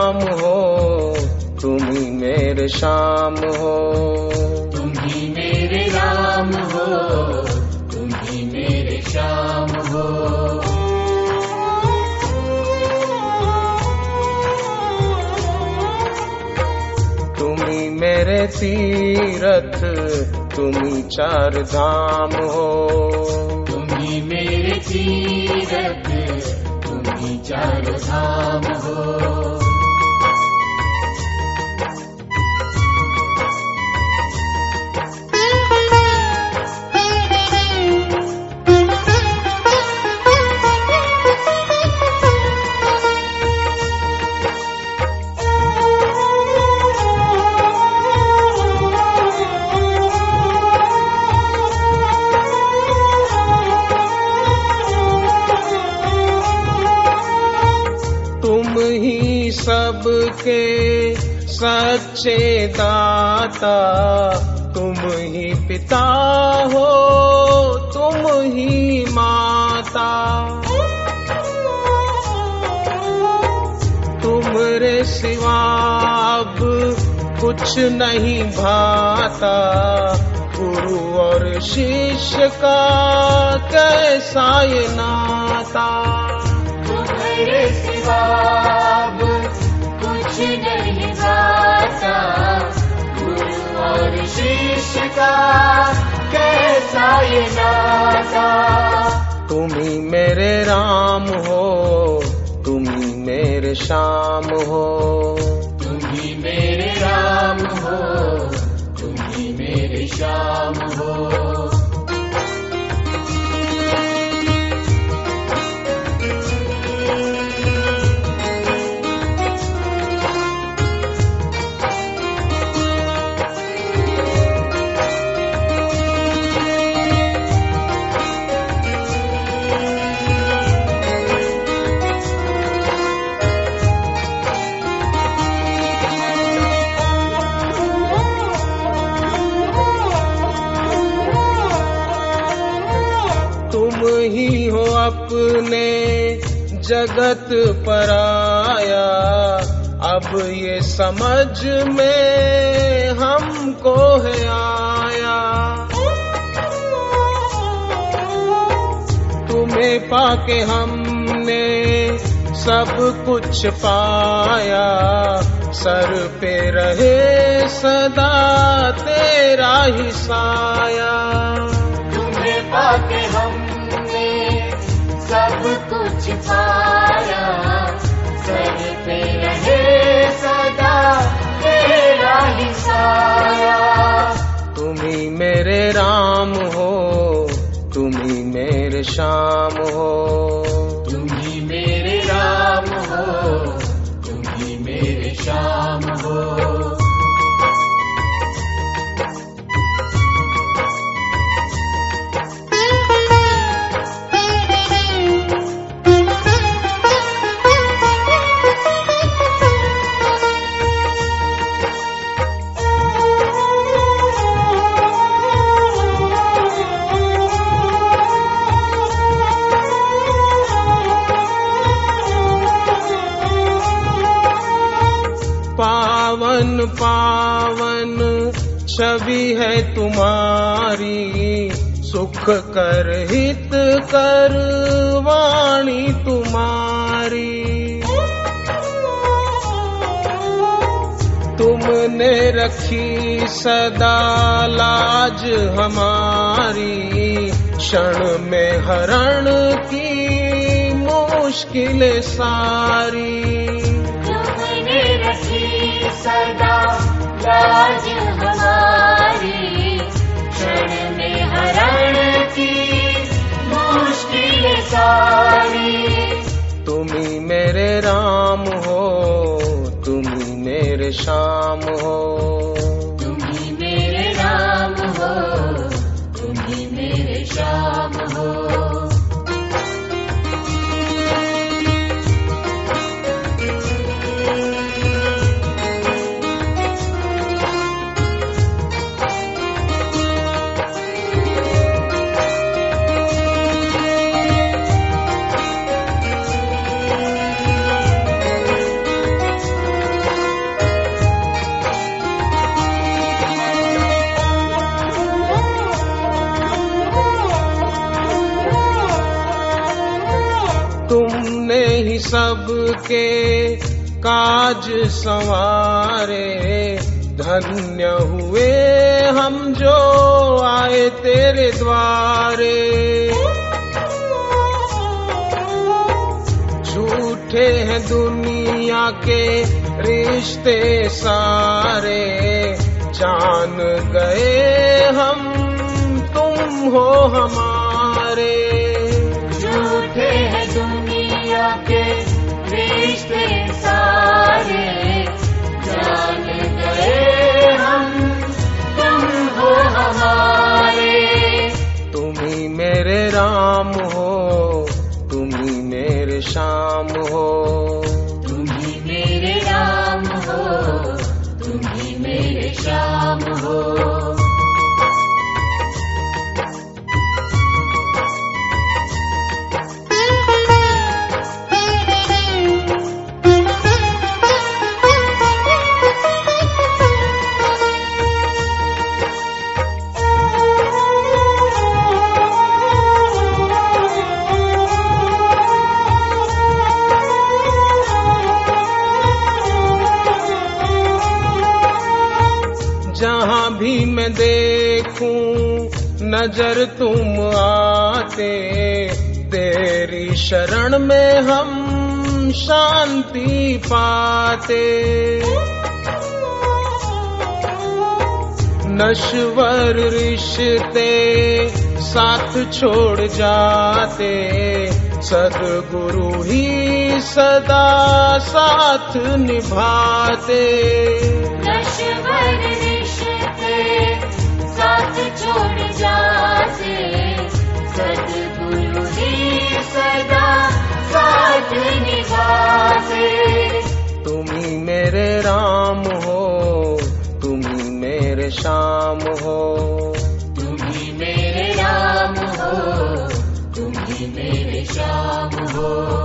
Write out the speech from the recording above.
राम हो, तुम ही मेरे श्याम हो। तुम ही मेरे राम हो, तुम ही मेरे श्याम हो। तुम ही मेरे तीरथ, तुम ही चार धाम हो। तुम ही मेरे तीरथ, तुम ही चार धाम हो। सबके सच्चे दाता, तुम ही पिता हो, तुम ही माता। तुमरे सिवा अब कुछ नहीं भाता, गुरु और शिष्य का कैसा ये नाता। तुम्हारे सिवा कुछ नहीं भाता, गुरु और शिष्य का कैसा ये नाता। तुम ही मेरे राम हो, तुम ही मेरे श्याम हो। तुम ही मेरे राम हो, तुम ही मेरे श्याम हो। ही हो अपने जगत पराया, अब ये समझ में हमको है आया। तुम्हें पाके हमने सब कुछ पाया, सर पे रहे सदा तेरा ही साया। तुम्हें पाके हम सब कुछ पाया, सर पे रहे सदा तेरा ही साया। तुम ही मेरे राम हो, तुम ही मेरे श्याम हो। तुम ही मेरे राम हो, तुम ही मेरे श्याम हो। पावन पावन छवि है तुम्हारी, सुख कर हित कर वाणी तुम्हारी। तुमने रखी सदा लाज हमारी, क्षण में हरण की मुश्किलें सारी। तुमने रखी सदा लाज हमारी, क्षण में हरण की मुश्किलें सारी। तुम ही मेरे राम हो, तुम ही मेरे श्याम हो। तुम ही मेरे राम हो, तुम ही मेरे श्याम हो। सबके काज संवारे। धन्य हुए हम जो आए तेरे द्वारे। झूठे हैं दुनिया के रिश्ते सारे। जान गए हम तुम हो हमारे। झूठे हैं दुनिया के रिश्ते सारे। जान गए हम तुम हो हमारे। तुम ही मेरे राम हो, तुम ही मेरे श्याम हो। तुम ही मेरे राम हो, तुम ही मेरे श्याम हो। जहाँ भी मैं देखूं नजर तुम आते। तेरी शरण में हम शांति पाते। नश्वर रिश्ते साथ छोड़ जाते। सद्गुरु ही सदा साथ निभाते। नश्वर साथ छोड़ जाते। सद्गुरु ही सदा साथ निभाते। तुम ही मेरे राम हो, तुम ही मेरे श्याम हो। तुम ही मेरे राम हो, तुम ही मेरे श्याम हो।